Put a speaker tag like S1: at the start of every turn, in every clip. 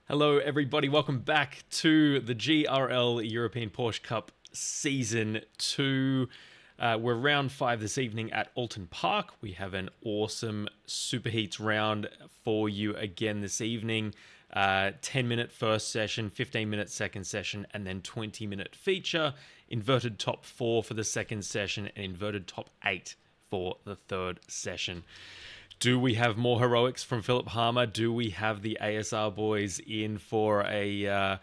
S1: Hello everybody, welcome back to the GRL European Porsche Cup Season 2. We're round 5 this evening at Oulton Park. We have an awesome Superheats round for you again this evening. 10-minute first session, 15-minute second session, and then 20-minute feature. Inverted top 4 for the second session, and inverted top 8 for the third session. Do we have more heroics from Philipp Harmer? Do we have the ASR boys in for a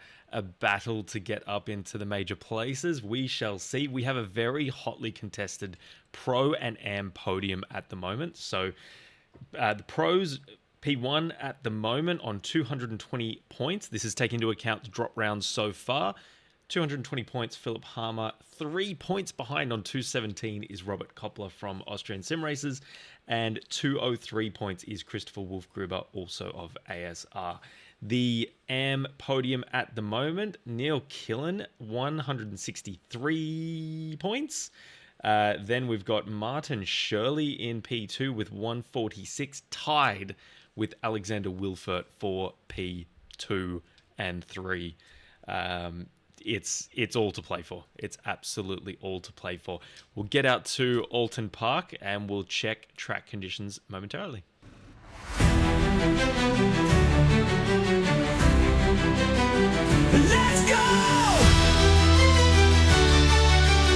S1: battle to get up into the major places? We shall see. We have a very hotly contested Pro and Am podium at the moment. So the Pros P1 at the moment on 220 points. This is taking into account the drop rounds so far. 220 points, Philipp Harmer. 3 points behind on 217 is Robert Koppler from Austrian Sim Races. And 203 points is Christopher Wolfgruber, also of ASR. The AM podium at the moment, Neil Killen, 163 points. Then we've got Martin Shirley in P2 with 146, tied with Alexander Wilfert for P2 and 3. It's all to play for. It's absolutely all to play for. We'll get out to Oulton Park and we'll check track conditions momentarily.
S2: Let's go!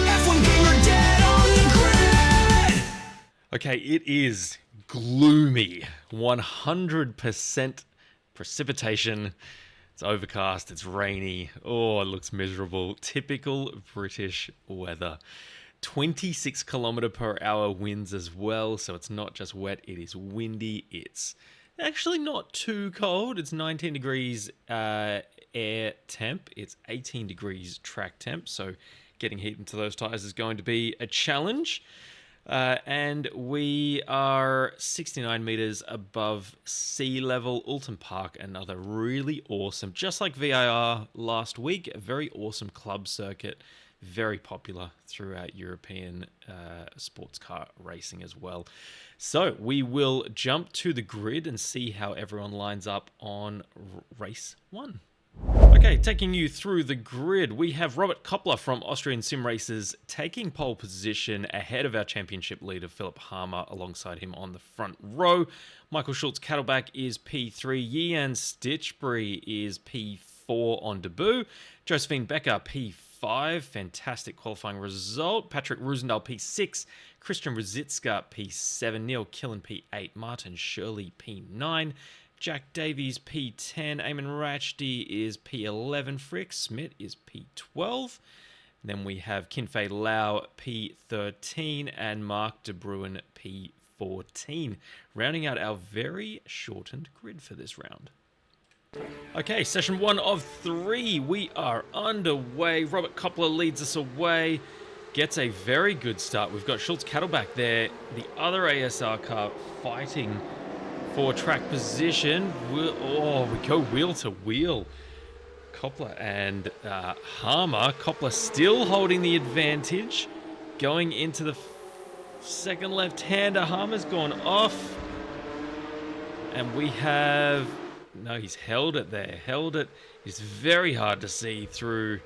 S2: F1 gamer dead on the grid!
S1: Okay, it is gloomy. 100% precipitation. It's overcast, it's rainy. Oh, it looks miserable. Typical British weather. 26 kilometer per hour winds as well, so it's not just wet, it is windy. It's actually not too cold. It's 19 degrees air temp. It's 18 degrees track temp, so getting heat into those tires is going to be a challenge. And we are 69 meters above sea level. Oulton Park, another really awesome, just like VIR last week, a very awesome club circuit, very popular throughout European sports car racing as well. So we will jump to the grid and see how everyone lines up on race 1. Okay, taking you through the grid, we have Robert Koppler from Austrian Sim Races taking pole position ahead of our championship leader, Philipp Harmer, alongside him on the front row. Michael Schultz-Cattleback is P3. Yian Stitchbury is P4 on debut. Josephine Becker, P5. Fantastic qualifying result. Patrick Roosendahl, P6. Christian Rosicka, P7. Neil Killen, P8. Martin Shirley, P9. Jack Davies, P10. Eamon Rachdi is P11. Frick Smith is P12. Then we have Kinfei Lau, P13. And Mark De Bruin, P14. Rounding out our very shortened grid for this round. Okay, session 1 of 3. We are underway. Robert Koppler leads us away. Gets a very good start. We've got Schultz-Cattleback there. The other ASR car fighting for track position. We go wheel to wheel. Koppler and Harmer. Koppler still holding the advantage. Going into the second left-hander. Harmer's gone off. And we have... No, he's held it there. Held it. It's very hard to see through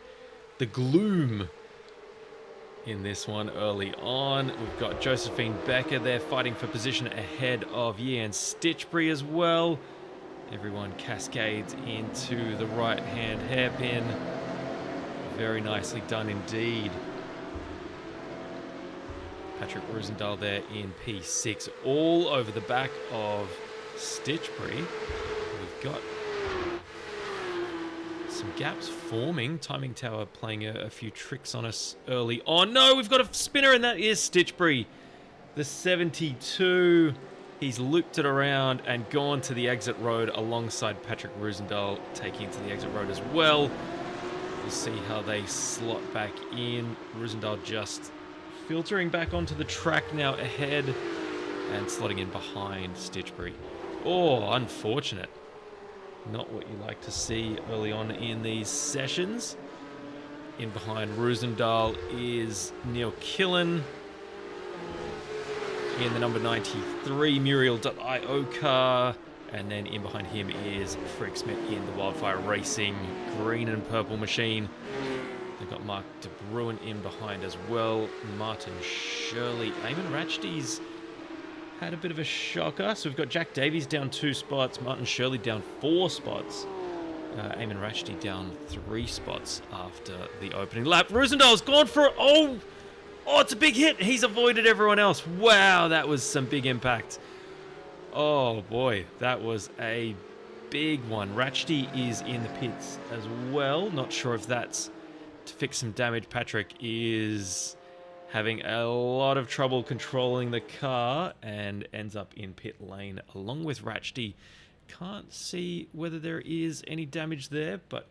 S1: the gloom in this one early on. We've got Josephine Becker there fighting for position ahead of Yian Stitchbury as well. Everyone cascades into the right-hand hairpin. Very nicely done indeed. Patrick Roosendahl there in P6, all over the back of Stitchbury. We've got some gaps forming. Timing Tower playing a few tricks on us early on. No, we've got a spinner, and that is Stitchbury. The 72. He's looped it around and gone to the exit road alongside Patrick Roosendahl, taking to the exit road as well. We'll see how they slot back in. Roosendahl just filtering back onto the track now ahead and slotting in behind Stitchbury. Oh, unfortunate. Not what you like to see early on in these sessions. In behind Roosendahl is Neil Killen. In the number 93 Muriel.io car. And then in behind him is Frick Smith in the Wildfire Racing green and purple machine. They've got Mark De Bruin in behind as well. Martin Shirley. Eamon Ratchty's had a bit of a shocker. So we've got Jack Davies down 2 spots. Martin Shirley down 4 spots. Eamon Ratchty down 3 spots after the opening lap. Roosendahl's gone for it. Oh, it's a big hit. He's avoided everyone else. Wow, that was some big impact. Oh boy, that was a big one. Ratchty is in the pits as well. Not sure if that's to fix some damage. Patrick is having a lot of trouble controlling the car and ends up in pit lane along with Ratchty. Can't see whether there is any damage there, but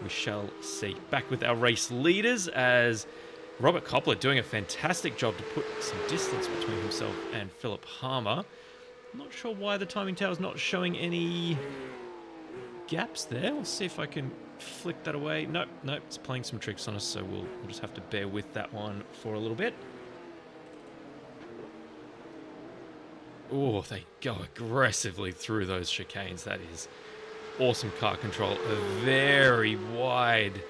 S1: we shall see. Back with our race leaders as Robert Koppler doing a fantastic job to put some distance between himself and Philip Harmer. Not sure why the timing tower is not showing any gaps there. We'll see if I can flick that away. Nope, it's playing some tricks on us, so we'll just have to bear with that one for a little bit. Oh, they go aggressively through those chicanes. That is awesome car control. A very wide,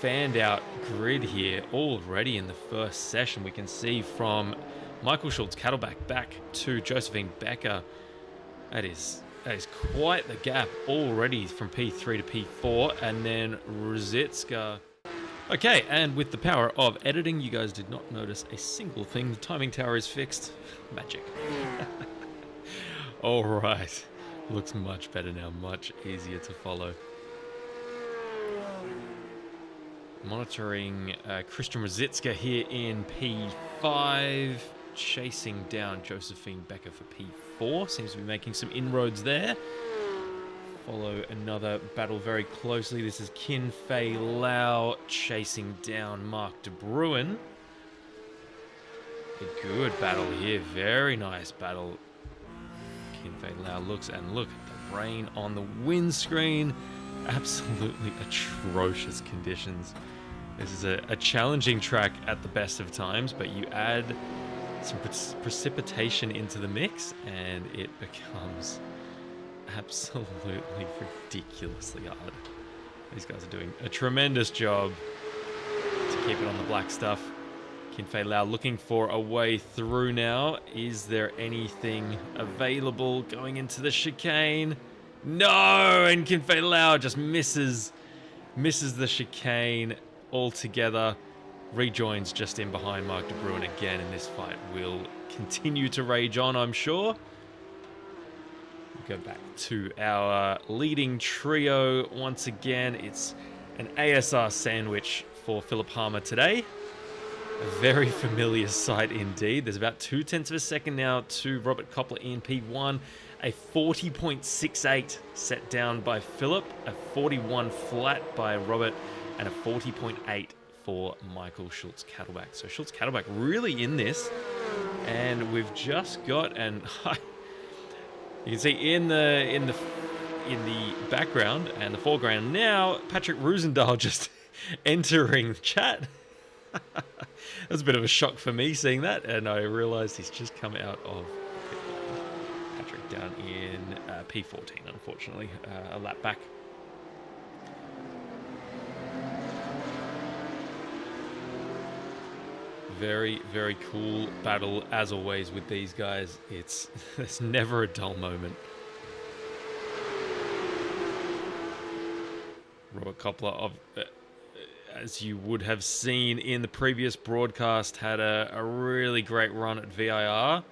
S1: fanned out grid here already in the first session. We can see from Michael Schultz Cattleback back to Josephine Becker. That is quite the gap already from P3 to P4, and then Ruzitska. Okay, and with the power of editing, you guys did not notice a single thing. The timing tower is fixed. Magic. All right, looks much better now, much easier to follow. Monitoring Christian Ruzitska here in P5. Chasing down Josephine Becker for P4. Seems to be making some inroads there. Follow another battle very closely. This is Kin Fei Lau chasing down Mark De Bruin. A good battle here. Very nice battle. Kin Fei Lau looks at the rain on the windscreen. Absolutely atrocious conditions. This is a challenging track at the best of times, but you add some precipitation into the mix and it becomes absolutely ridiculously hard. These guys are doing a tremendous job to keep it on the black stuff. Kin Fei Lau looking for a way through now. Is there anything available going into the chicane? No, and Kin Fei Lau just misses the chicane altogether. Rejoins just in behind Mark De Bruin again, and this fight will continue to rage on, I'm sure. We'll go back to our leading trio once again. It's an ASR sandwich for Philip Harmer today. A very familiar sight indeed. There's about 0.2 of a second now to Robert Koppler in P1. A 40.68 set down by Philip, a 41 flat by Robert, and a 40.8 for Michael Schultz Cattleback. So Schultz Cattleback really in this, and we've just got, and you can see in the background and the foreground now, Patrick Roosendahl just entering the chat. That was a bit of a shock for me seeing that, and I realized he's just come out of Patrick down in P14, unfortunately, a lap back. Very, very cool battle, as always, with these guys. There's never a dull moment. Robert Koppler, as you would have seen in the previous broadcast, had a really great run at VIR.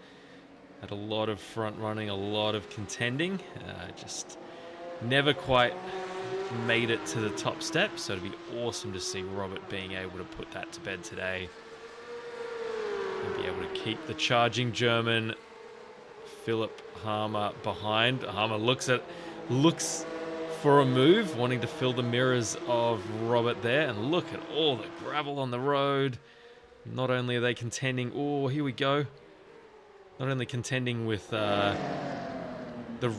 S1: Had a lot of front running, a lot of contending. Just never quite made it to the top step. So it'd be awesome to see Robert being able to put that to bed today. And be able to keep the charging German Philip Harmer behind. Harmer looks for a move, wanting to fill the mirrors of Robert there. And look at all the gravel on the road. Not only are they contending, oh, here we go. Not only contending with the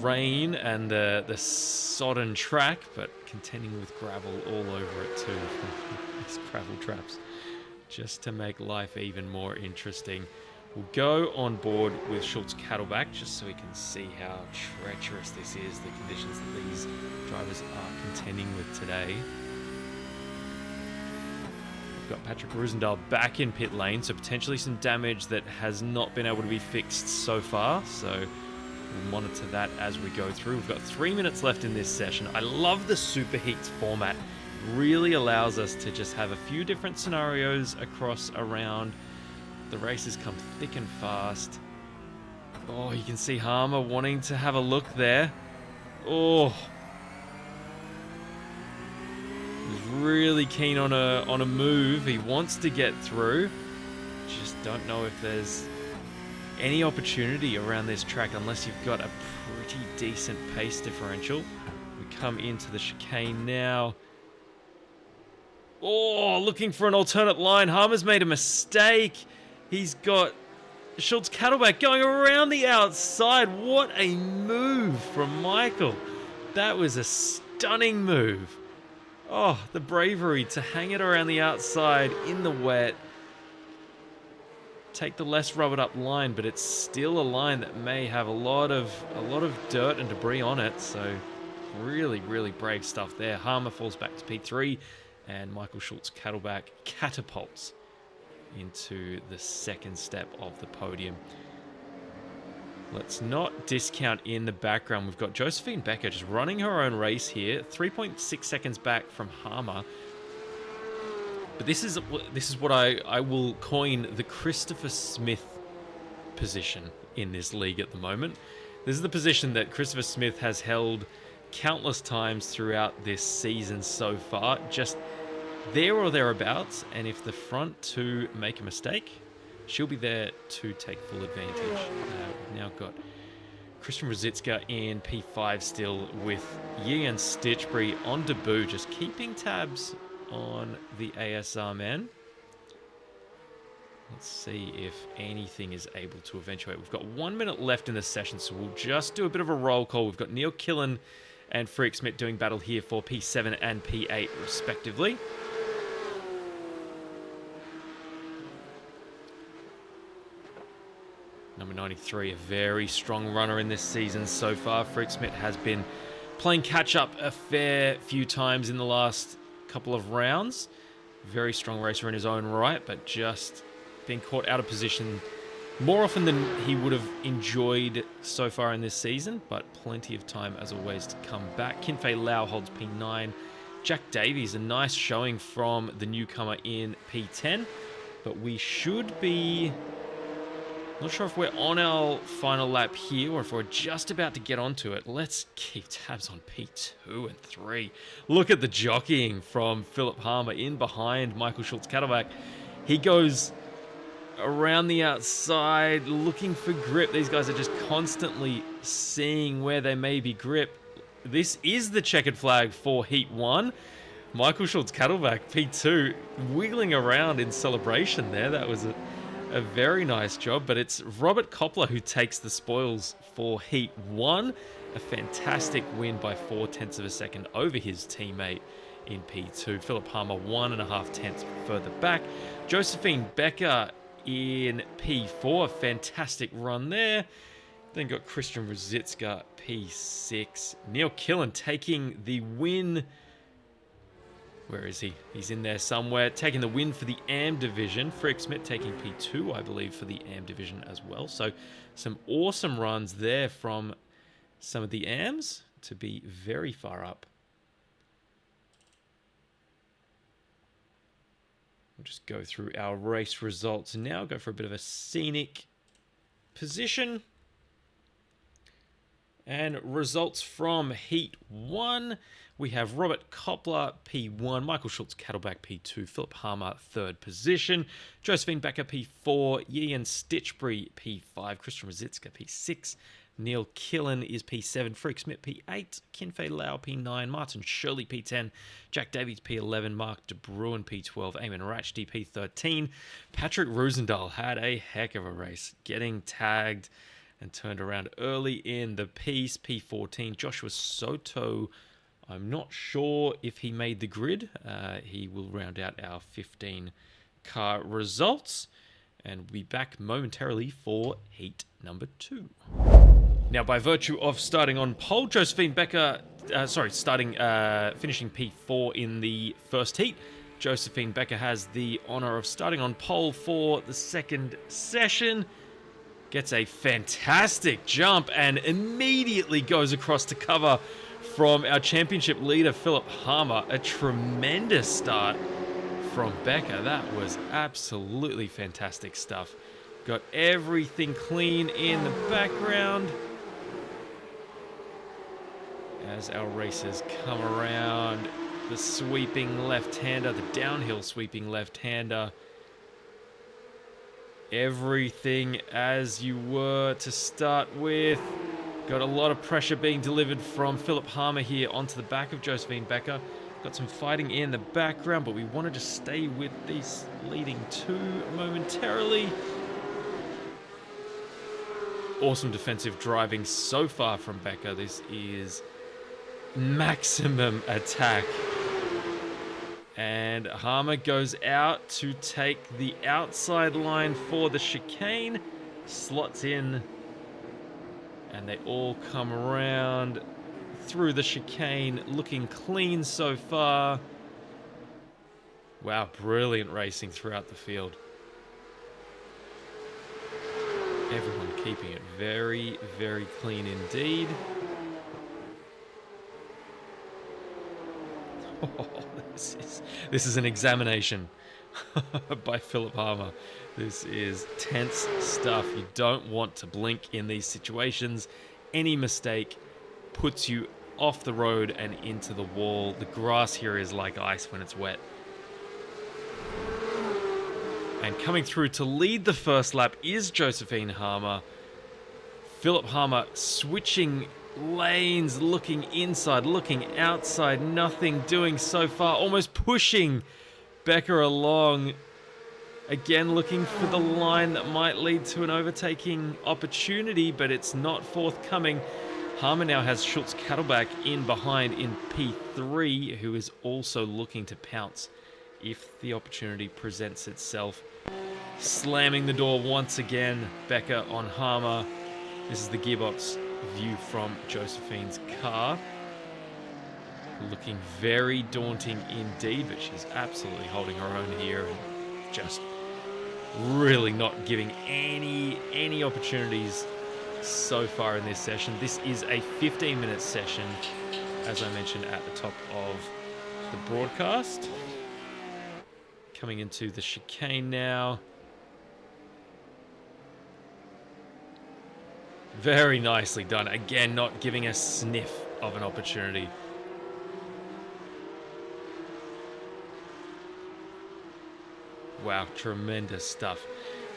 S1: rain and the sodden track, but contending with gravel all over it too from these gravel traps. Just to make life even more interesting. We'll go on board with Schultz Cattleback just so we can see how treacherous this is, the conditions that these drivers are contending with today. We've got Patrick Roosendahl back in pit lane, so potentially some damage that has not been able to be fixed so far. So we'll monitor that as we go through. We've got 3 minutes left in this session. I love the superheats format. It really allows us to just have a few different scenarios across a round. The races come thick and fast. Oh, you can see Harmer wanting to have a look there. Oh, he's really keen on a move. He wants to get through. Just don't know if there's any opportunity around this track unless you've got a pretty decent pace differential. We come into the chicane now. Oh, looking for an alternate line. Harmer's made a mistake. He's got Schultz Cattleback going around the outside. What a move from Michael. That was a stunning move. Oh, the bravery to hang it around the outside in the wet. Take the less rubbered up line, but it's still a line that may have a lot of dirt and debris on it. So really, really brave stuff there. Harmer falls back to P3 and Michael Schultz Cattleback catapults into the second step of the podium. Let's not discount in the background. We've got Josephine Becker just running her own race here, 3.6 seconds back from Harmer. But this is what I will coin the Christopher Smith position in this league at the moment. This is the position that Christopher Smith has held countless times throughout this season so far, just there or thereabouts, and if the front two make a mistake, she'll be there to take full advantage. We've now got Christian Rosicka in P5 still, with Ian Stitchbury on debut, just keeping tabs on the ASR men. Let's see if anything is able to eventuate. We've got 1 minute left in the session, so we'll just do a bit of a roll call. We've got Neil Killen and Freak Smith doing battle here for P7 and P8 respectively. Number 93, a very strong runner in this season so far. Freak Smith has been playing catch-up a fair few times in the last couple of rounds. Very strong racer in his own right, but just been caught out of position more often than he would have enjoyed so far in this season, but plenty of time as always to come back. Kinfei Lau holds P9. Jack Davies, a nice showing from the newcomer in P10, but we should be... Not sure if we're on our final lap here or if we're just about to get onto it. Let's keep tabs on P2 and 3. Look at the jockeying from Philip Harmer in behind Michael Schultz Cattleback. He goes around the outside looking for grip. These guys are just constantly seeing where they may be grip. This is the checkered flag for Heat 1. Michael Schultz Cattleback, P2, wiggling around in celebration there. That was a very nice job, but it's Robert Koppler who takes the spoils for Heat 1. A fantastic win by 0.4 of a second over his teammate in P2. Philip Harmer 1.5 tenths further back. Josephine Becker in P4, fantastic run there. Then got Christian Rosicka P6. Neil Killen taking the win. Where is he? He's in there somewhere. Taking the win for the AM division. Freak Smith taking P2, I believe, for the AM division as well. So some awesome runs there from some of the AMs to be very far up. We'll just go through our race results now. Go for a bit of a scenic position. And results from Heat 1. We have Robert Koppler, P1, Michael Schultz Cattleback, P2, Philip Harmer, 3rd position, Josephine Becker, P4, Ian Stitchbury, P5, Christian Rosicka, P6, Neil Killen is P7, Freak Smith, P8, Kinfei Lau, P9, Martin Shirley, P10, Jack Davies, P11, Mark De Bruin, P12, Eamon Ratchdy, P13. Patrick Roosendahl had a heck of a race, getting tagged and turned around early in the piece. P14, Joshua Soto, I'm not sure if he made the grid. He will round out our 15 car results. And we'll be back momentarily for heat number 2. Now, by virtue of starting on pole, Josephine Becker, finishing P4 in the first heat, Josephine Becker has the honor of starting on pole for the second session. Gets a fantastic jump and immediately goes across to cover from our championship leader, Philip Harmer. A tremendous start from Becker. That was absolutely fantastic stuff. Got everything clean in the background as our racers come around. The sweeping left-hander, the downhill sweeping left-hander. Everything as you were to start with. Got a lot of pressure being delivered from Philip Harmer here onto the back of Josephine Becker. Got some fighting in the background, but we wanted to stay with these leading two momentarily. Awesome defensive driving so far from Becker. This is maximum attack. And Harmer goes out to take the outside line for the chicane. Slots in. And they all come around through the chicane, looking clean so far. Wow, brilliant racing throughout the field. Everyone keeping it very, very clean indeed. Oh, this is an examination by Philip Harmer. This is tense stuff. You don't want to blink in these situations. Any mistake puts you off the road and into the wall. The grass here is like ice when it's wet. And coming through to lead the first lap is Josephine Harmer. Philip Harmer switching lanes, looking inside, looking outside, nothing doing so far, almost pushing Becker along. Again, looking for the line that might lead to an overtaking opportunity, but it's not forthcoming. Harmer now has Schultz Cattleback in behind in P3, who is also looking to pounce if the opportunity presents itself. Slamming the door once again, Becker on Harmer. This is the gearbox view from Josephine's car. Looking very daunting indeed, but she's absolutely holding her own here and just really not giving any opportunities so far in this session. This is a 15-minute session, as I mentioned at the top of the broadcast. Coming into the chicane now. Very nicely done. Again, not giving a sniff of an opportunity. Wow, tremendous stuff.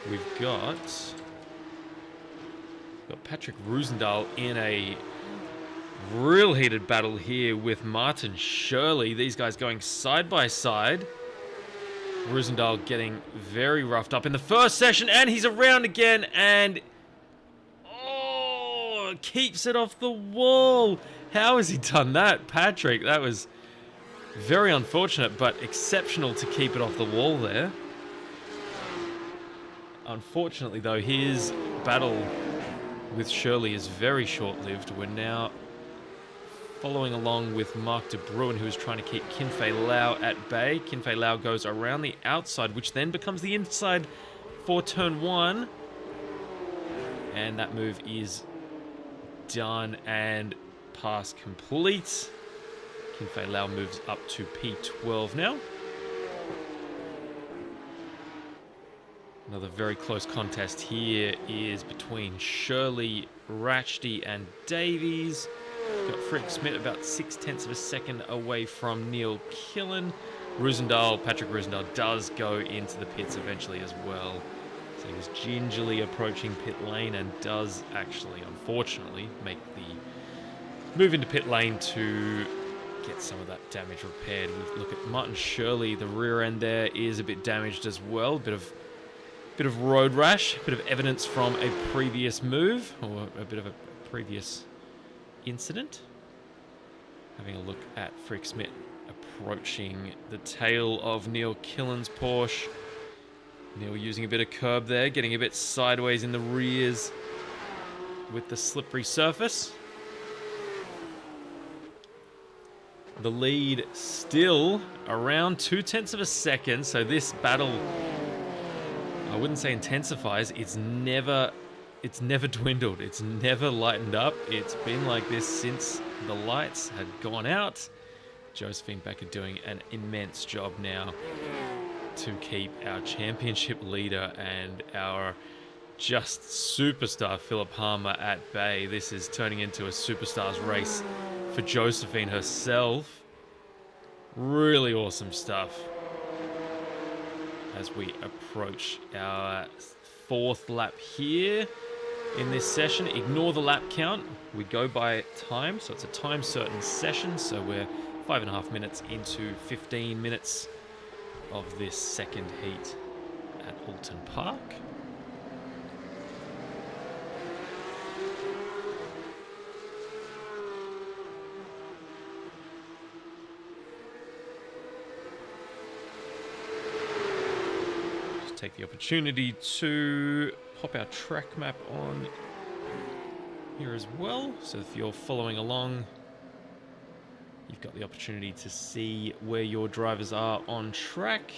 S1: We've got Patrick Roosendahl in a real heated battle here with Martin Shirley. These guys going side by side. Roosendahl getting very roughed up in the first session, and he's around again, and keeps it off the wall. How has he done that, Patrick? That was very unfortunate, but exceptional to keep it off the wall there. Unfortunately, though, his battle with Shirley is very short-lived. We're now following along with Mark de Bruin, who is trying to keep Kinfei Lau at bay. Kinfei Lau goes around the outside, which then becomes the inside for turn 1. And that move is done and pass complete. Kinfei Lau moves up to P12 now. Another very close contest here is between Shirley, Ratchty and Davies. Got Frick Smith about 0.6 of a second away from Neil Killen. Patrick Roosendahl does go into the pits eventually as well. So he was gingerly approaching pit lane and does actually, unfortunately, make the move into pit lane to get some of that damage repaired. We look at Martin Shirley. The rear end there is a bit damaged as well. Bit of road rash, a bit of evidence from a previous move or a bit of a previous incident. Having a look at Frick Smith approaching the tail of Neil Killen's Porsche. Neil using a bit of curb there, getting a bit sideways in the rears with the slippery surface. The lead still around 0.2 of a second, so this battle, I wouldn't say intensifies, it's never dwindled, it's never lightened up. It's been like this since the lights had gone out. Josephine Becker doing an immense job now to keep our championship leader and our just superstar Philip Harmer at bay. This is turning into a superstars race for Josephine herself. Really awesome stuff as we approach our 4th lap here in this session. Ignore the lap count. We go by time, so it's a time certain session. So we're 5.5 minutes into 15 minutes of this second heat at Oulton Park. Just take the opportunity to pop our track map on here as well. So if you're following along, you've got the opportunity to see where your drivers are on track.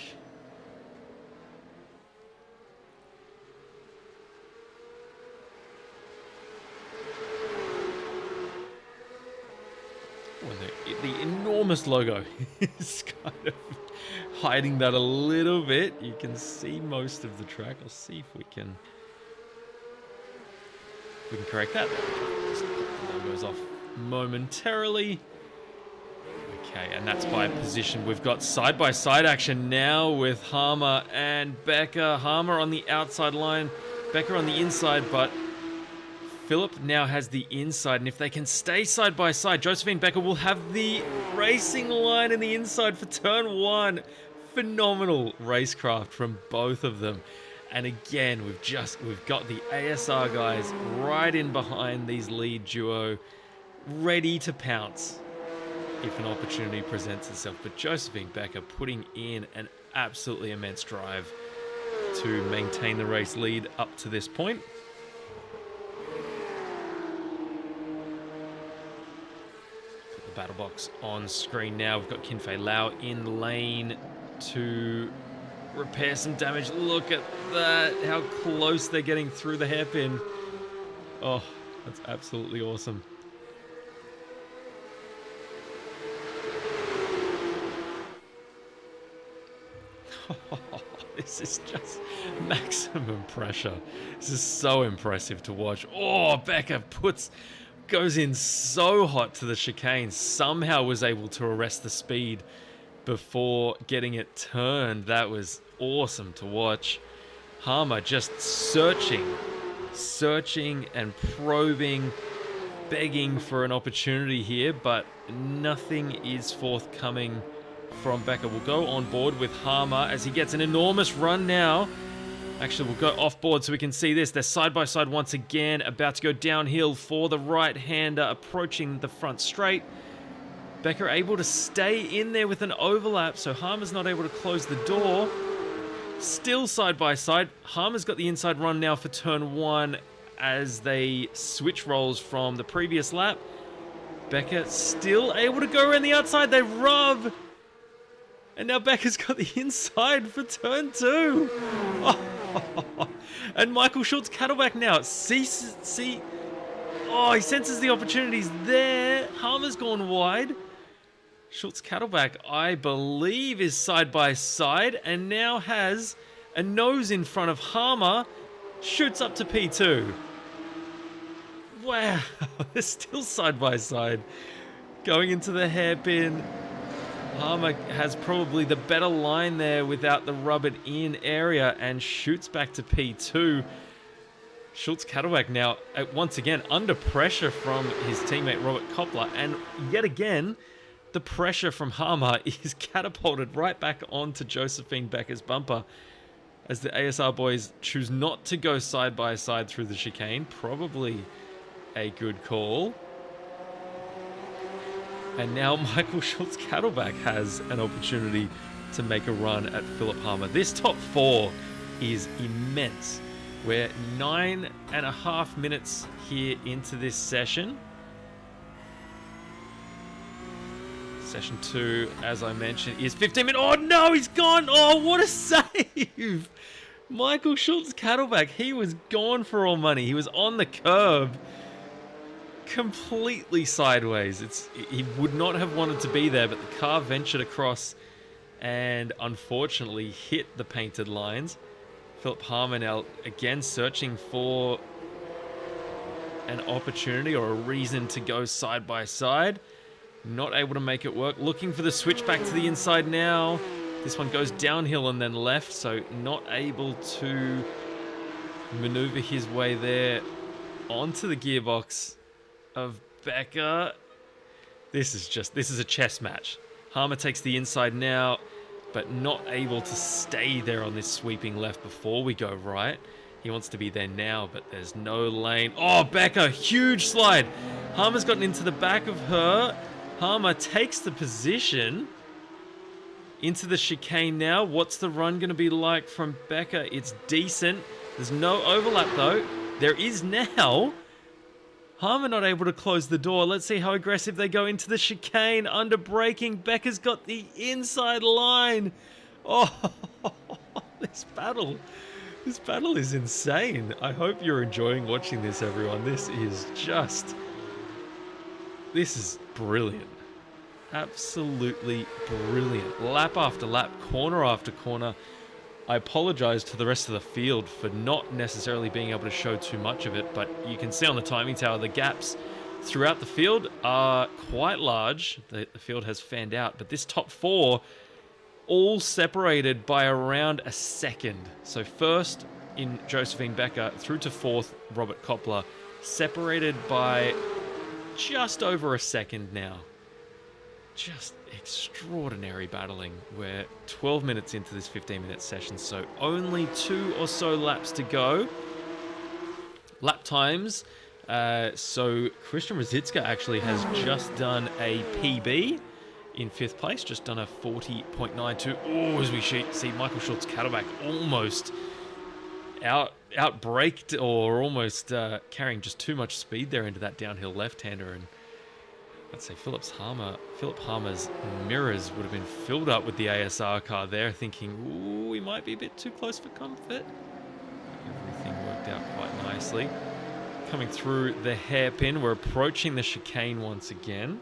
S1: Well, the enormous logo is kind of hiding that a little bit. You can see most of the track. I'll see if we can correct that. Just put the logos off momentarily. Okay, and that's by position. We've got side-by-side action now with Harmer and Becker. Harmer on the outside line, Becker on the inside, but Philip now has the inside, and if they can stay side-by-side, Josephine Becker will have the racing line in the inside for turn 1. Phenomenal racecraft from both of them. And again, we've got the ASR guys right in behind these lead duo, ready to pounce if an opportunity presents itself. But Josephine Becker putting in an absolutely immense drive to maintain the race lead up to this point. Put the battle box on screen now. We've got Kinfei Lau in lane to repair some damage. Look at that, how close they're getting through the hairpin. Oh, that's absolutely awesome. This is just maximum pressure. This is so impressive to watch. Oh, Becker goes in so hot to the chicane. Somehow was able to arrest the speed before getting it turned. That was awesome to watch. Harmer just searching and probing, begging for an opportunity here, but nothing is forthcoming from Becker. We'll go on board with Harmer as he gets an enormous run now. Actually, we'll go off board so we can see this. They're side by side once again, about to go downhill for the right-hander, approaching the front straight. Becker able to stay in there with an overlap, so Harmer's not able to close the door. Still side by side. Harmer's got the inside run now for turn 1 as they switch roles from the previous lap. Becker still able to go around the outside. They rub. And now Becker's got the inside for turn 2. Oh. And Michael Schultz Cattleback now. Oh, he senses the opportunities there. Harmer's gone wide. Schultz Cattleback, I believe, is side by side and now has a nose in front of Harmer. Shoots up to P2. Wow, they're still side by side. Going into the hairpin. Harmer has probably the better line there without the rubbered in area and shoots back to P2. Schultz Cattleback now, once again, under pressure from his teammate Robert Koppler. And yet again, the pressure from Harmer is catapulted right back onto Josephine Becker's bumper as the ASR boys choose not to go side by side through the chicane. Probably a good call. And now Michael Schultz Cattleback has an opportunity to make a run at Philip Harmer. This top 4 is immense. We're 9.5 minutes here into this session. Session 2, as I mentioned, is 15 minutes. Oh no, he's gone! Oh, what a save! Michael Schultz Cattleback, he was gone for all money. He was on the curb, completely sideways. He would not have wanted to be there, but the car ventured across and unfortunately hit the painted lines. Philip Harmer now again searching for an opportunity or a reason to go side by side. Not able to make it work. Looking for the switch back to the inside now. This one goes downhill and then left, so not able to maneuver his way there onto the gearbox of Becker. This is a chess match. Harmer takes the inside now, but not able to stay there on this sweeping left before we go right. He wants to be there now, but there's no lane. Oh, Becker, huge slide. Harmer's gotten into the back of her. Harmer takes the position into the chicane now. What's the run going to be like from Becker? It's decent. There's no overlap, though. There is now. Harmer not able to close the door. Let's see how aggressive they go into the chicane. Under braking. Becker's got the inside line. Oh, this battle is insane. I hope you're enjoying watching this, everyone. This is brilliant. Absolutely brilliant. Lap after lap, corner after corner. I apologize to the rest of the field for not necessarily being able to show too much of it, but you can see on the timing tower the gaps throughout the field are quite large. The field has fanned out, but this top 4 all separated by around a second. So first in Josephine Becker through to 4th Robert Koppler, separated by just over a second now. Just extraordinary battling. We're 12 minutes into this 15-minute session, so only 2 or so laps to go. Lap times. So Christian Rosicka actually has just done a PB in 5th place, just done a 40.92. Oh, as we see Michael Schultz Cattleback almost outbraked or almost carrying just too much speed there into that downhill left-hander. And I'd say Philip Harmer's mirrors would have been filled up with the ASR car there, thinking, ooh, we might be a bit too close for comfort. Everything worked out quite nicely. Coming through the hairpin, we're approaching the chicane once again.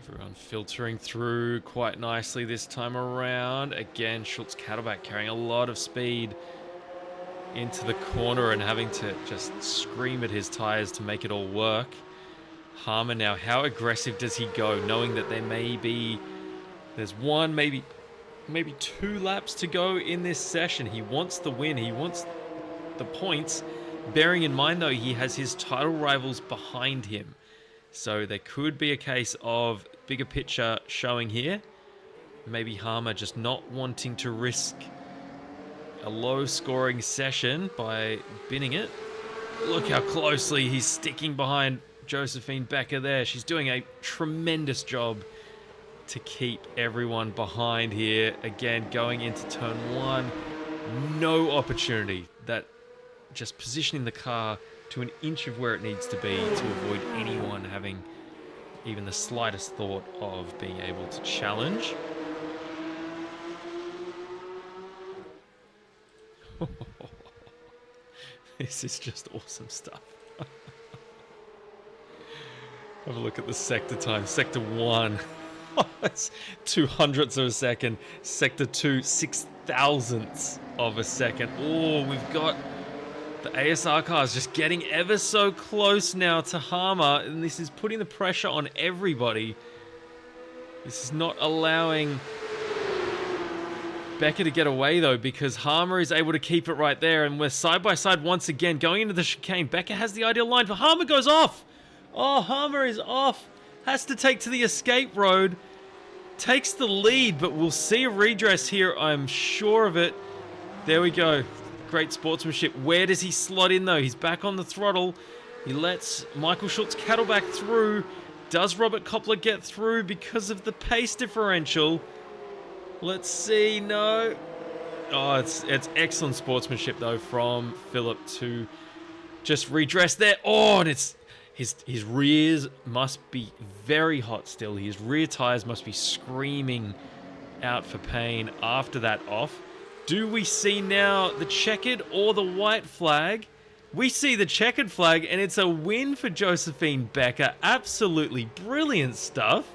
S1: Everyone filtering through quite nicely this time around. Again, Schultz Cattleback carrying a lot of speed into the corner and having to just scream at his tires to make it all work. Harmer now, how aggressive does he go, knowing that there's one, maybe 2 laps to go in this session. He wants the win. He wants the points. Bearing in mind, though, he has his title rivals behind him. So there could be a case of bigger picture showing here. Maybe Harmer just not wanting to risk a low-scoring session by binning it. Look how closely he's sticking behind Josephine Becker there. She's doing a tremendous job to keep everyone behind here. Again, going into turn 1. No opportunity. That just positioning the car to an inch of where it needs to be to avoid anyone having even the slightest thought of being able to challenge. This is just awesome stuff. Have a look at the sector time. Sector 1, it's 200ths of a second. Sector 2, 6,000ths of a second. Oh, we've got the ASR cars just getting ever so close now to Harmer, and this is putting the pressure on everybody. This is not allowing Becker to get away, though, because Harmer is able to keep it right there, and we're side by side once again, going into the chicane. Becker has the ideal line, but Harmer goes off. Oh, Harmer is off. Has to take to the escape road. Takes the lead, but we'll see a redress here, I'm sure of it. There we go. Great sportsmanship. Where does he slot in, though? He's back on the throttle. He lets Michael Schultz Cattleback through. Does Robert Koppler get through because of the pace differential? Let's see. No. Oh, it's excellent sportsmanship, though, from Philip to just redress there. Oh, and it's his rears must be very hot still. His rear tires must be screaming out for pain after that off. Do we see now the checkered or the white flag? We see the checkered flag, and it's a win for Josephine Becker. Absolutely brilliant stuff.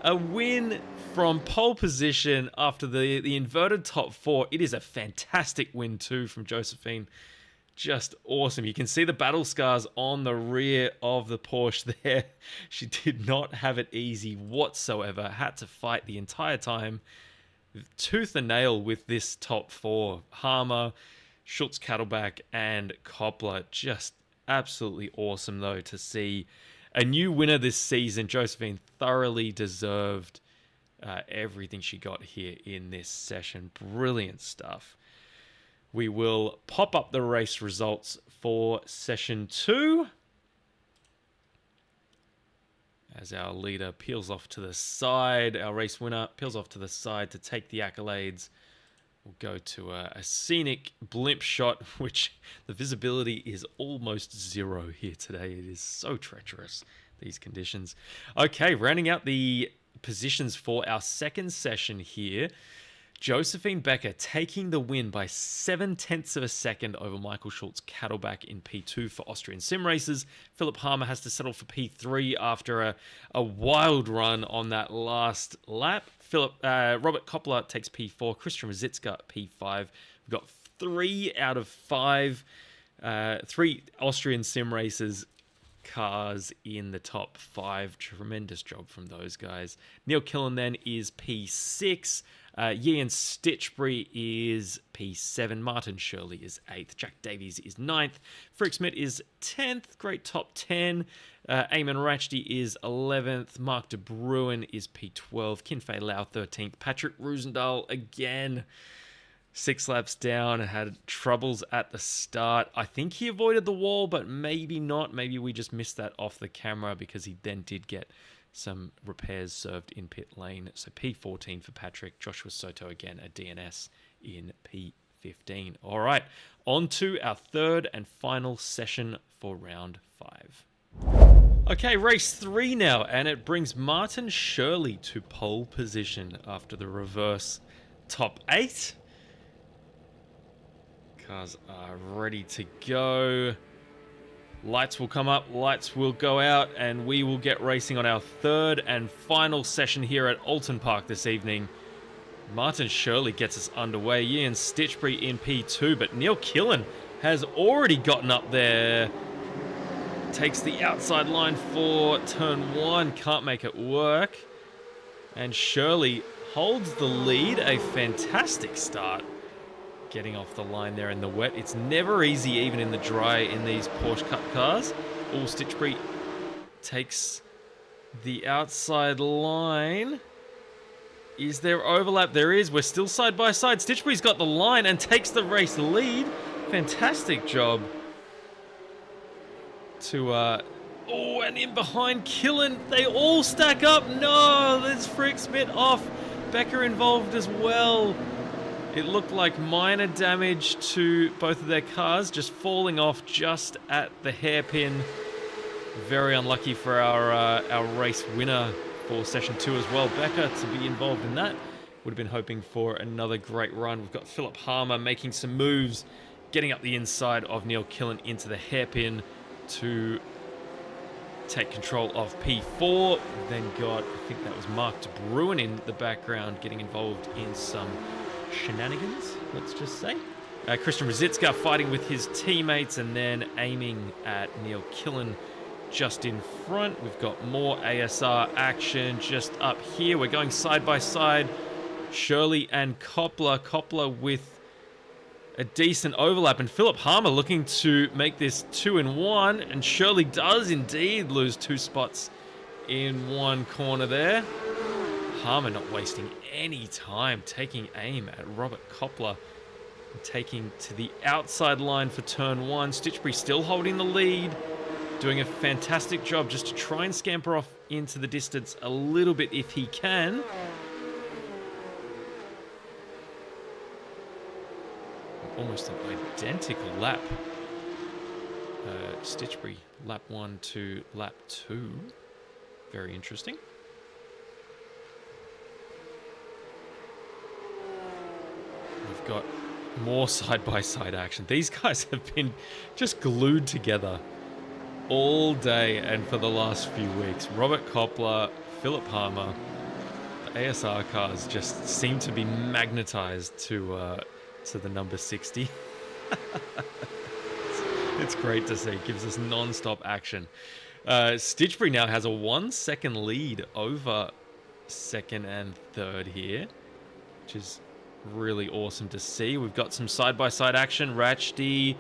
S1: A win from pole position after the inverted top four. It is a fantastic win too from Josephine. Just awesome. You can see the battle scars on the rear of the Porsche there. She did not have it easy whatsoever. Had to fight the entire time, tooth and nail with this top four. Harmer, Schultz Cattleback, and Koppler. Just absolutely awesome, though, to see a new winner this season. Josephine thoroughly deserved everything she got here in this session. Brilliant stuff. We will pop up the race results for session 2 as our leader peels off to the side. Our race winner peels off to the side to take the accolades. We'll go to a scenic blimp shot, which the visibility is almost zero here today. It is so treacherous, these conditions. Okay, rounding out the positions for our second session here. Josephine Becker taking the win by 0.7 of a second over Michael Schultz Cattleback in P2 for Austrian sim races. Philip Harmer has to settle for P3 after a wild run on that last lap. Robert Koppler takes P4. Christian Rosicka P5. We've got 3 out of 5, 3 Austrian sim races cars in the top 5. Tremendous job from those guys. Neil Killen then is P6. Ian Stitchbury is P7. Martin Shirley is 8th. Jack Davies is 9th. Frick Smith is 10th. Great top 10. Eamon Ratchdy is 11th. Mark De Bruin is P12. Kinfei Lau 13th. Patrick Roosendahl again 6 laps down and had troubles at the start. I think he avoided the wall, but maybe not. Maybe we just missed that off the camera because he then did get some repairs served in pit lane. So P14 for Patrick. Joshua Soto again, a DNS in P15. All right, on to our third and final session for round 5. Okay, race 3 now, and it brings Martin Shirley to pole position after the reverse top 8. Cars are ready to go. Lights will come up, lights will go out, and we will get racing on our third and final session here at Oulton Park this evening. Martin Shirley gets us underway. Ian Stitchbury in P2, but Neil Killen has already gotten up there. Takes the outside line for turn 1, can't make it work. And Shirley holds the lead, a fantastic start. Getting off the line there in the wet. It's never easy, even in the dry, in these Porsche Cup cars. Stitchbury takes the outside line. Is there overlap? There is. We're still side by side. Stitchbury's got the line and takes the race lead. Fantastic job to... Oh, and in behind Killen. They all stack up. No, there's Frick Smith off. Becker involved as well. It looked like minor damage to both of their cars, just falling off just at the hairpin. Very unlucky for our race winner for session 2 as well, Becker, to be involved in that. Would have been hoping for another great run. We've got Philip Harmer making some moves, getting up the inside of Neil Killen into the hairpin to take control of P4. We've then got, I think that was Mark De Bruin in the background, getting involved in some shenanigans, let's just say. Christian Rosicka fighting with his teammates and then aiming at Neil Killen just in front. We've got more ASR action just up here. We're going side by side. Shirley and Koppler. Koppler with a decent overlap, and Philip Harmer looking to make this 2-in-1, and Shirley does indeed lose 2 spots in one corner there. Harmer not wasting any time, taking aim at Robert Koppler. Taking to the outside line for turn 1. Stitchbury still holding the lead. Doing a fantastic job just to try and scamper off into the distance a little bit if he can. Almost an identical lap. Stitchbury, lap 1 to lap 2. Very interesting. We've got more side-by-side action. These guys have been just glued together all day and for the last few weeks. Robert Koppler, Philip Harmer, the ASR cars just seem to be magnetized to the number 60. It's great to see. It gives us non-stop action. Stitchbury now has a 1 second lead over second and third here, which is really awesome to see. We've got some side-by-side action. Ratchdy,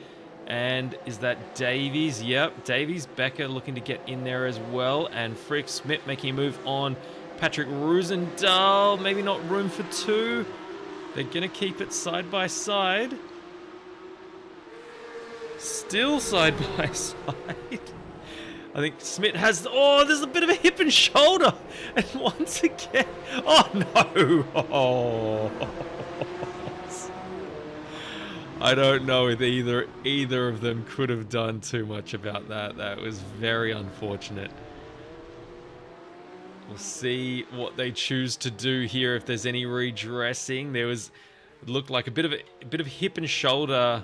S1: and is that Davies? Yep, Davies. Becker looking to get in there as well. And Frick Smith making a move on Patrick Roosendahl. Maybe not room for 2. They're going to keep it side-by-side. Still side-by-side. I think Smith has... Oh, there's a bit of a hip and shoulder. And once again... Oh, no. Oh. I don't know if either of them could have done too much about that. That was very unfortunate. We'll see what they choose to do here, if there's any redressing. There was... It looked like a bit of hip and shoulder...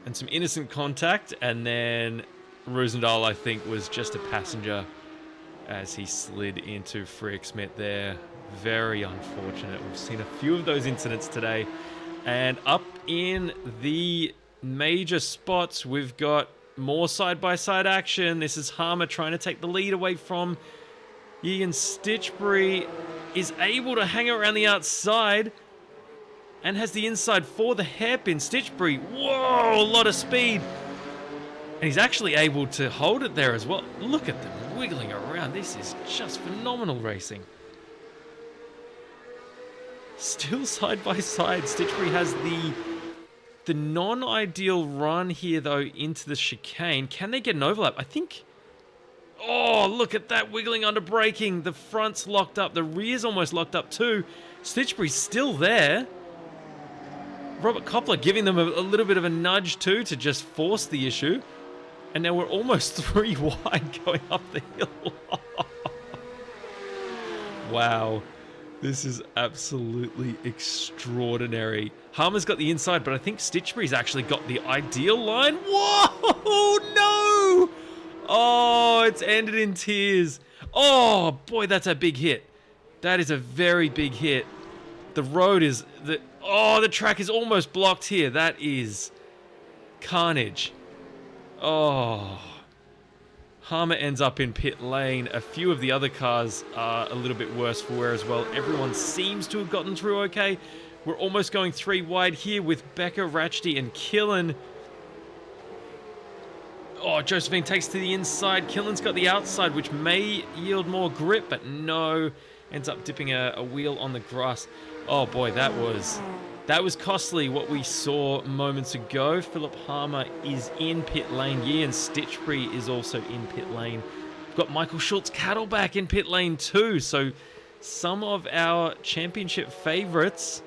S1: and some innocent contact, and then Roosendahl, I think, was just a passenger as he slid into Frick Smith there. Very unfortunate. We've seen a few of those incidents today. And up in the major spots, we've got more side-by-side action. This is Harmer trying to take the lead away from Ian. Stitchbury is able to hang around the outside and has the inside for the hairpin. Stitchbury, whoa, a lot of speed. And he's actually able to hold it there as well. Look at them wiggling around. This is just phenomenal racing. Still side by side. Stitchbury has the non-ideal run here, though, into the chicane. Can they get an overlap? I think... Oh, look at that wiggling under braking. The front's locked up. The rear's almost locked up too. Stitchbury's still there. Robert Koppler giving them a little bit of a nudge too to just force the issue. And now we're almost 3 wide going up the hill. Wow. This is absolutely extraordinary. Harmer's got the inside, but I think Stitchbury's actually got the ideal line. Whoa, no! Oh, it's ended in tears. Oh, boy, that's a big hit. That is a very big hit. The road is... the track is almost blocked here. That is carnage. Oh. Harmer ends up in pit lane. A few of the other cars are a little bit worse for wear as well. Everyone seems to have gotten through okay. We're almost going 3 wide here with Becker, Ratchdy, and Killen. Oh, Josephine takes to the inside. Killen's got the outside, which may yield more grip, but no. Ends up dipping a wheel on the grass. Oh boy, that was costly, what we saw moments ago. Philip Harmer is in pit lane. Ian Stitchbury is also in pit lane. We've got Michael Schultz Cattle back in pit lane too. So some of our championship favourites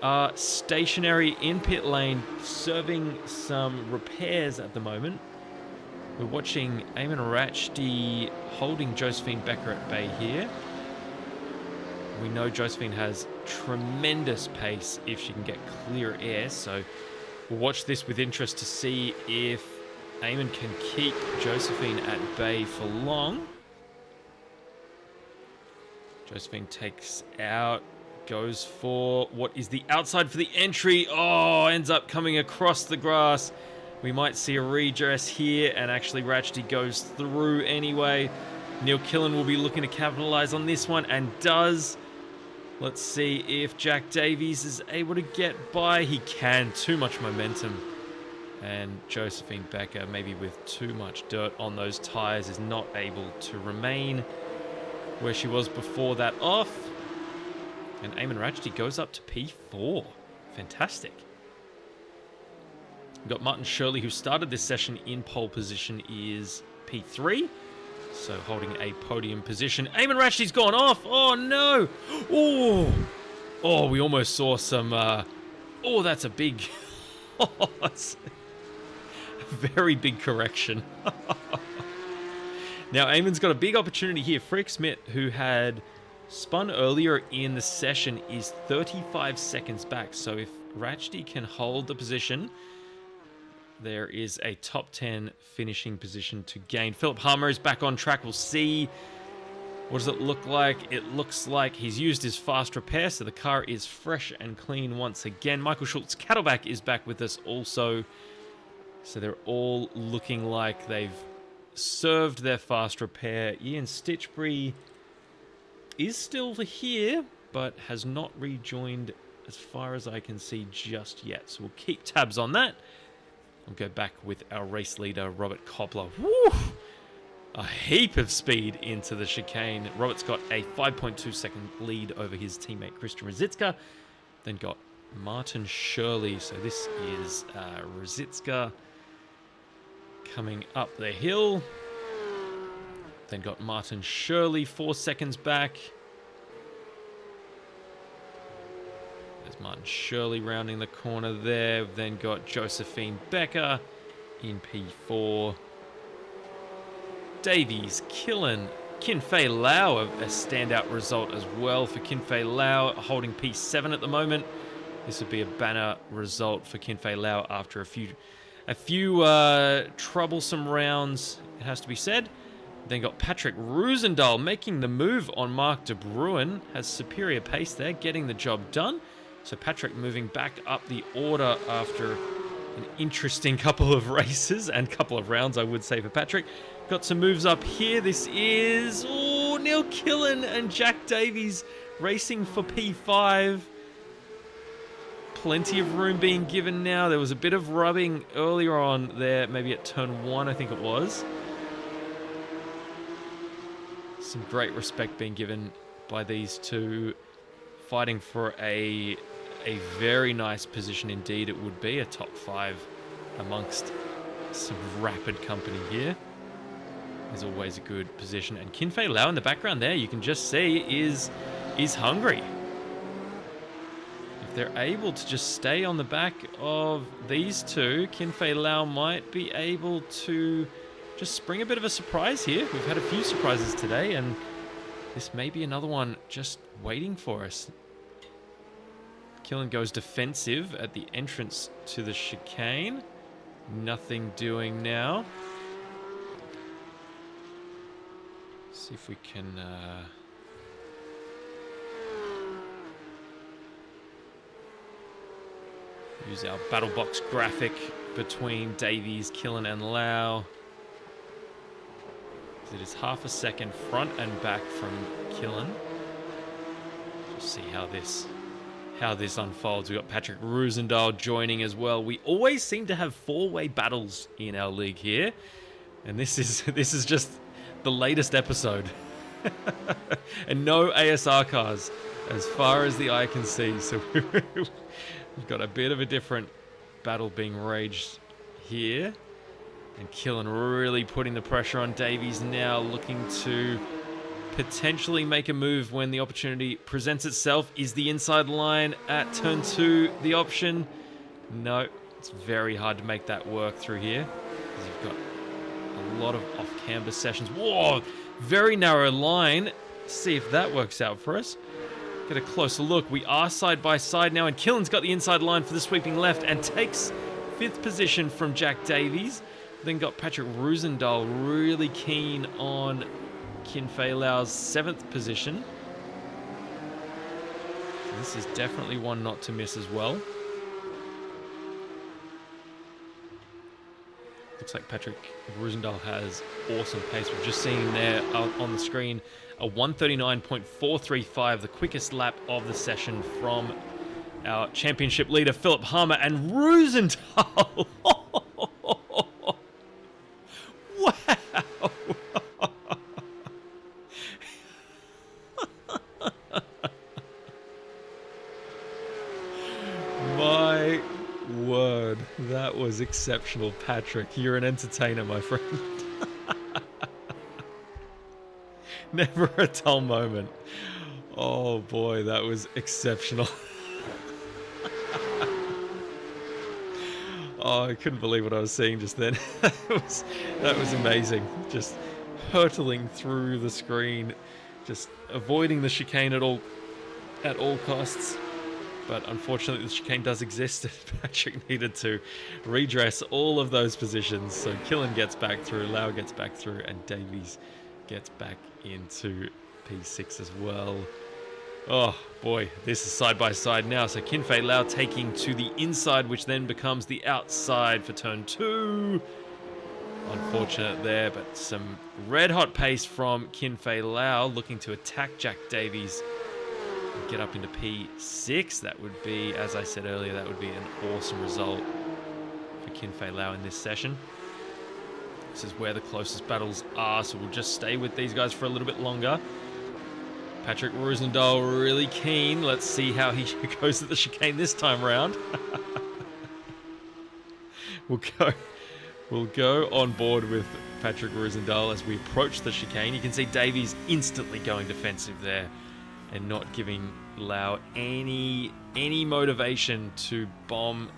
S1: are stationary in pit lane, serving some repairs at the moment. We're watching Eamon Ratchdy holding Josephine Becker at bay here. We know Josephine has tremendous pace if she can get clear air, so we'll watch this with interest to see if Eamon can keep Josephine at bay for long. Josephine takes out, goes for what is the outside for the entry. Oh, ends up coming across the grass. We might see a redress here, and actually Ratchdy goes through anyway. Neil Killen will be looking to capitalize on this one, and does. Let's see if Jack Davies is able to get by. He can. Too much momentum. And Josephine Becker, maybe with too much dirt on those tyres, is not able to remain where she was before that off. And Eamon Ratchdy goes up to P4. Fantastic. We've got Martin Shirley, who started this session in pole position, is P3. So holding a podium position. Eamon Ratchey's gone off. Oh, no. Oh, we almost saw some... oh, that's a big... oh, that's a very big correction. Now, Eamon's got a big opportunity here. Frick Smith, who had spun earlier in the session, is 35 seconds back. So if Ratchey can hold the position, there is a top 10 finishing position to gain. Philip Harmer is back on track. We'll see. What does it look like? It looks like he's used his fast repair, so the car is fresh and clean once again. Michael Schultz Cattleback is back with us also. So they're all looking like they've served their fast repair. Ian Stitchbury is still here, but has not rejoined as far as I can see just yet. So we'll keep tabs on that. We'll go back with our race leader, Robert Koppler. Woo! A heap of speed into the chicane. Robert's got a 5.2 second lead over his teammate Christian Rosicka. Then got Martin Shirley. So this is Rosicka coming up the hill. Then got Martin Shirley 4 seconds back. There's Martin Shirley rounding the corner there. Then got Josephine Becker in P4. Davies, Killen, Kinfei Lau, a standout result as well for Kinfei Lau, holding P7 at the moment. This would be a banner result for Kinfei Lau after a few troublesome rounds, it has to be said. Then got Patrick Roosendahl making the move on Mark De Bruin. Has superior pace there, getting the job done. So Patrick moving back up the order after an interesting couple of races and couple of rounds, I would say, for Patrick. Got some moves up here. This is Neil Killen and Jack Davies racing for P5. Plenty of room being given now. There was a bit of rubbing earlier on there, maybe at turn 1, I think it was. Some great respect being given by these two, fighting for a very nice position indeed. It would be a top 5 amongst some rapid company here. Is always a good position. And Kinfei Lau in the background there, you can just see, is hungry. If they're able to just stay on the back of these two, Kinfei Lau might be able to just spring a bit of a surprise here. We've had a few surprises today, and this may be another one just waiting for us. Killen goes defensive at the entrance to the chicane. Nothing doing now. See if we can use our battle box graphic between Davies, Killen, and Lau. It is half a second front and back from Killen. Just see how this unfolds. We've got Patrick Roosendahl joining as well. We always seem to have 4-way battles in our league here, and this is just the latest episode. And no ASR cars as far as the eye can see. So we've got a bit of a different battle being raged here. And Killen really putting the pressure on Davies now, looking to potentially make a move when the opportunity presents itself. Is the inside line at turn 2 the option? No, it's very hard to make that work through here, because you've got a lot of off-camber sessions. Whoa, very narrow line. See if that works out for us. Get a closer look. We are side by side now, and Killen's got the inside line for the sweeping left and takes 5th position from Jack Davies. Then got Patrick Roosendahl really keen on Kinfei Lau's 7th position. This is definitely one not to miss as well. Looks like Patrick Roosendahl has awesome pace. We've just seen there on the screen a 139.435, the quickest lap of the session from our championship leader, Philip Harmer. And Roosendahl! Wow! My word, That was exceptional, Patrick. You're an entertainer, my friend. Never a dull moment. Oh boy, that was exceptional. Oh, I couldn't believe what I was seeing just then. That was amazing. Just hurtling through the screen, just avoiding the chicane at all costs. But unfortunately, the chicane does exist, and Patrick needed to redress all of those positions. So Killen gets back through, Lau gets back through, and Davies gets back into P6 as well. Oh boy, this is side by side now. So Kinfei Lau taking to the inside, which then becomes the outside for turn 2. Unfortunate there, but some red hot pace from Kinfei Lau, looking to attack Jack Davies and get up into P6. That would be, as I said earlier, that would be an awesome result for Kinfei Lau in this session. This is where the closest battles are, so we'll just stay with these guys for a little bit longer. Patrick Roosendahl really keen. Let's see how he goes at the chicane this time round. We'll go on board with Patrick Roosendahl as we approach the chicane. You can see Davies instantly going defensive there and not giving Lau any motivation to bomb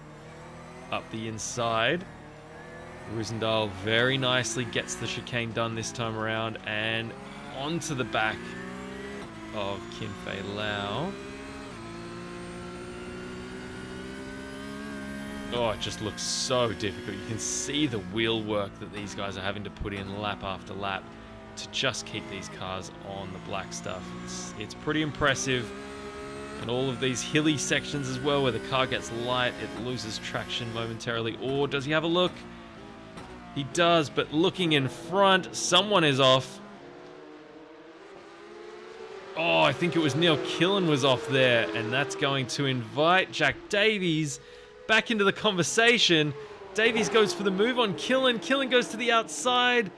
S1: up the inside. Roosendahl very nicely gets the chicane done this time around and onto the back of Kinfei Lau. Oh, it just looks so difficult. You can see the wheel work that these guys are having to put in lap after lap to just keep these cars on the black stuff. It's pretty impressive. And all of these hilly sections as well, where the car gets light, it loses traction momentarily. Or does he have a look? He does, but looking in front, someone is off. Oh, I think it was Neil Killen was off there, and that's going to invite Jack Davies back into the conversation. Davies goes for the move on Killen. Killen goes to the outside.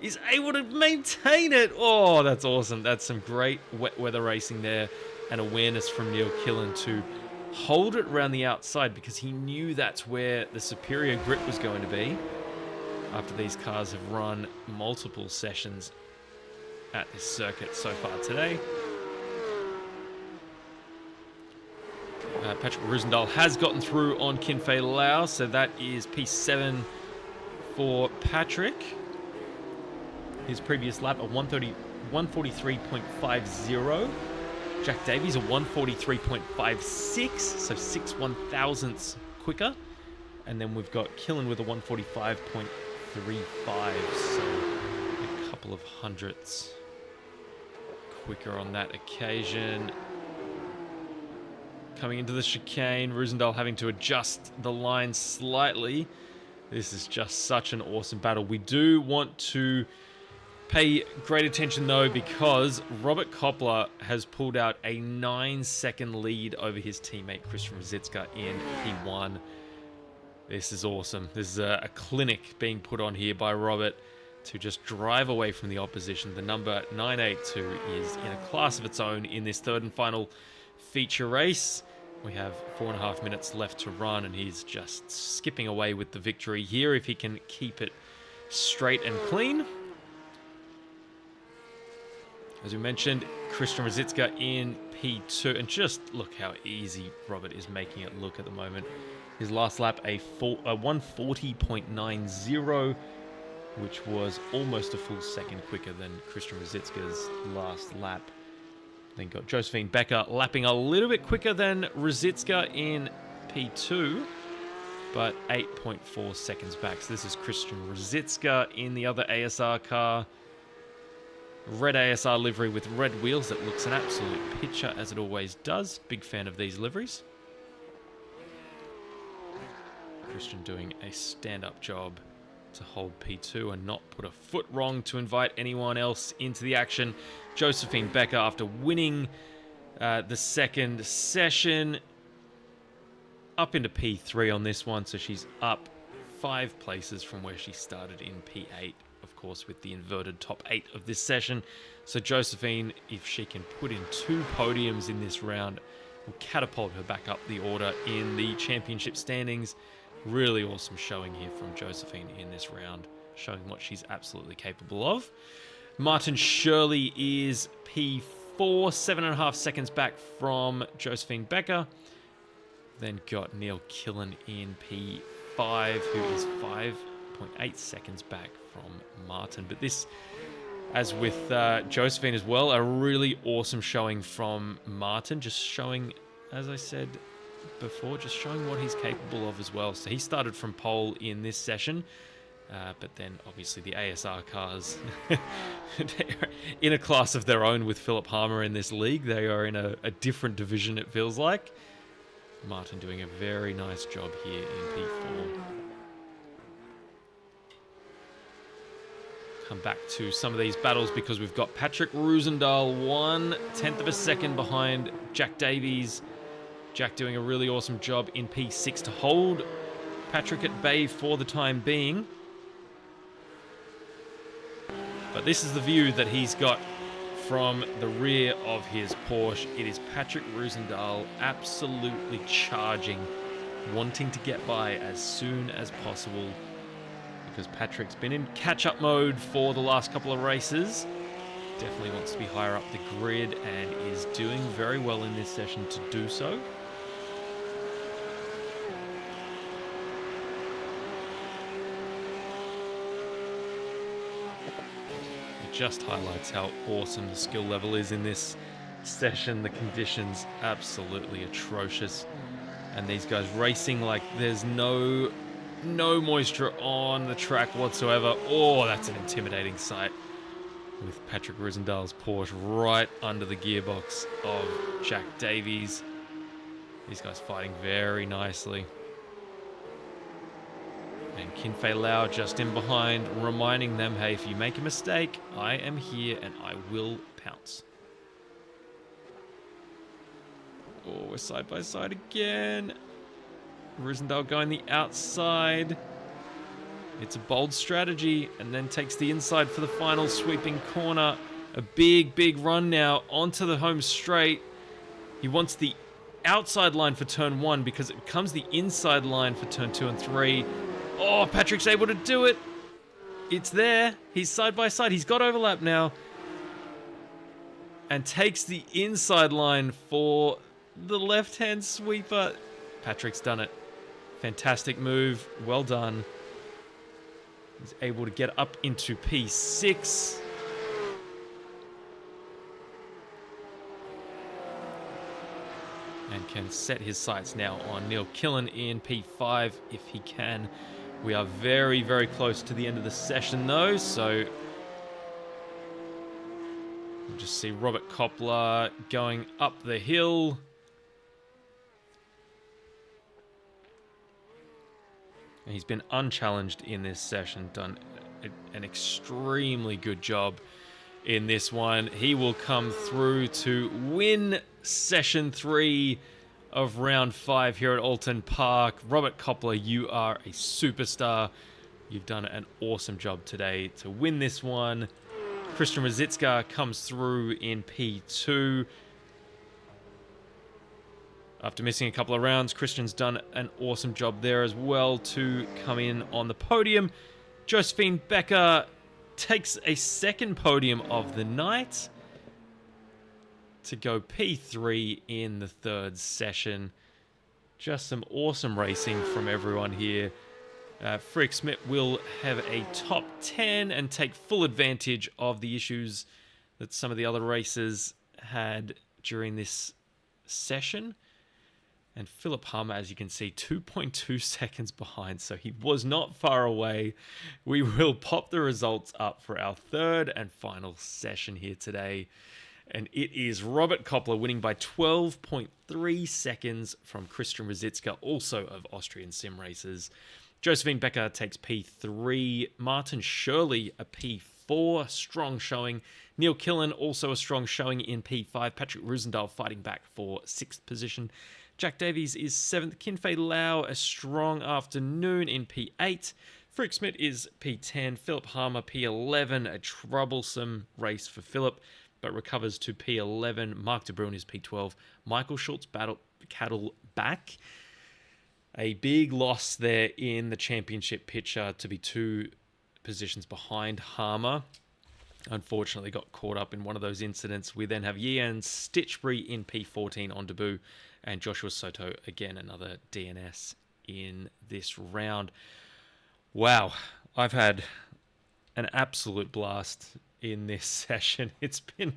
S1: He's able to maintain it. Oh, that's awesome. That's some great wet weather racing there and awareness from Neil Killen to hold it around the outside because he knew that's where the superior grip was going to be after these cars have run multiple sessions at this circuit so far today. Patrick Roosendahl has gotten through on Kinfei Lau, so that is P7 for Patrick. His previous lap, a 143.50. Jack Davies, a 143.56, so 6 1,000ths quicker. And then we've got Killen with a 145.35, so a couple of hundredths quicker on that occasion. Coming into the chicane, Roosendahl having to adjust the line slightly. This is just such an awesome battle. We do want to pay great attention though, because Robert Koppler has pulled out a 9-second lead over his teammate Christian Ruzicka in P1. This is awesome. This is a clinic being put on here by Robert to just drive away from the opposition. The number 982 is in a class of its own in this third and final feature race. We have 4.5 minutes left to run, and he's just skipping away with the victory here if he can keep it straight and clean. As we mentioned, Christian Ruzicka in P2, and just look how easy Robert is making it look at the moment. His last lap, a 140.90, which was almost a full second quicker than Christian Ruzicka's last lap. Then got Josephine Becker lapping a little bit quicker than Ruzicka in P2, but 8.4 seconds back. So this is Christian Ruzicka in the other ASR car. Red ASR livery with red wheels. That looks an absolute picture, as it always does. Big fan of these liveries. Christian doing a stand-up job to hold P2 and not put a foot wrong to invite anyone else into the action. Josephine Becker, after winning the second session, up into P3 on this one, so she's up 5 places from where she started in P8, of course, with the inverted top 8 of this session. So Josephine, if she can put in 2 podiums in this round, will catapult her back up the order in the championship standings. Really awesome showing here from Josephine in this round, showing what she's absolutely capable of. Martin Shirley is P4, 7.5 seconds back from Josephine Becker. Then got Neil Killen in P5, who is 5.8 seconds back from Martin. But this, as with Josephine as well, a really awesome showing from Martin. Just showing, as I said before, just showing what he's capable of as well. So he started from pole in this session, but then obviously the ASR cars they're in a class of their own with Philip Harmer in this league. They are in a different division, it feels like. Martin doing a very nice job here in P4. Come back to some of these battles because we've got Patrick Roosendahl 1/10 of a second behind Jack Davies. Jack doing a really awesome job in P6 to hold Patrick at bay for the time being. But this is the view that he's got from the rear of his Porsche. It is Patrick Roosendahl absolutely charging, wanting to get by as soon as possible, because Patrick's been in catch-up mode for the last couple of races. Definitely wants to be higher up the grid and is doing very well in this session to do so. Just highlights how awesome the skill level is in this session. The conditions absolutely atrocious, and these guys racing like there's no moisture on the track whatsoever. Oh, that's an intimidating sight with Patrick Roosendahl's Porsche right under the gearbox of Jack Davies. These guys fighting very nicely. And Kinfei Lau just in behind, reminding them, hey, if you make a mistake, I am here and I will pounce. Oh, we're side by side again. Roosendahl going the outside. It's a bold strategy, and then takes the inside for the final sweeping corner. A big run now onto the home straight. He wants the outside line for turn 1 because it becomes the inside line for turn 2 and 3. Oh, Patrick's able to do it. It's there. He's side by side. He's got overlap now. And takes the inside line for the left-hand sweeper. Patrick's done it. Fantastic move. Well done. He's able to get up into P6. And can set his sights now on Neil Killen in P5 if he can. We are very close to the end of the session though, so we'll just see Robert Koppler going up the hill. And he's been unchallenged in this session, done an extremely good job in this one. He will come through to win session 3 of round 5 here at Oulton Park. Robert Koppler, you are a superstar. You've done an awesome job today to win this one. Christian Rosicka comes through in P2. After missing a couple of rounds, Christian's done an awesome job there as well to come in on the podium. Josephine Becker takes a second podium of the night to go P3 in the third session. Just some awesome racing from everyone here. Frick Smith will have a top 10 and take full advantage of the issues that some of the other racers had during this session. And Philip Harmer, as you can see, 2.2 seconds behind, so he was not far away. We will pop the results up for our third and final session here today. And it is Robert Koppler winning by 12.3 seconds from Christian Rosicka, also of Austrian Sim Racers. Josephine Becker takes P3. Martin Shirley, a P4. Strong showing. Neil Killen, also a strong showing in P5. Patrick Roosendahl fighting back for 6th position. Jack Davies is 7th. Kinfei Lau, a strong afternoon in P8. Frick Smith is P10. Philip Harmer, P11. A troublesome race for Philip, but recovers to P11. Mark de Bruin is P12. Michael Schultz Cattle back. A big loss there in the championship picture to be 2 positions behind Harmer. Unfortunately got caught up in one of those incidents. We then have Yian Stitchbury in P14 on debut, and Joshua Soto, again, another DNS in this round. Wow, I've had an absolute blast in this session. It's been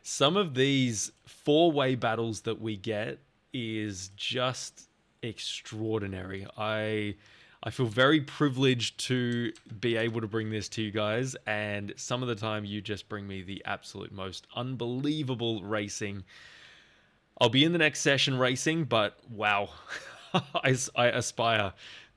S1: some of these 4-way battles that we get is just extraordinary. I feel very privileged to be able to bring this to you guys, and some of the time you just bring me the absolute most unbelievable racing. I'll be in the next session racing, but wow, I aspire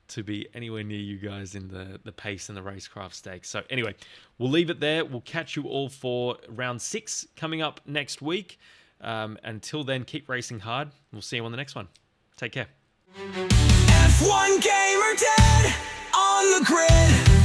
S1: to be anywhere near you guys in the pace and the racecraft stakes. So anyway, we'll leave it there. We'll catch you all for round 6 coming up next week. Until then, keep racing hard. We'll see you on the next one. Take care.
S2: F1 gamer dead on the grid.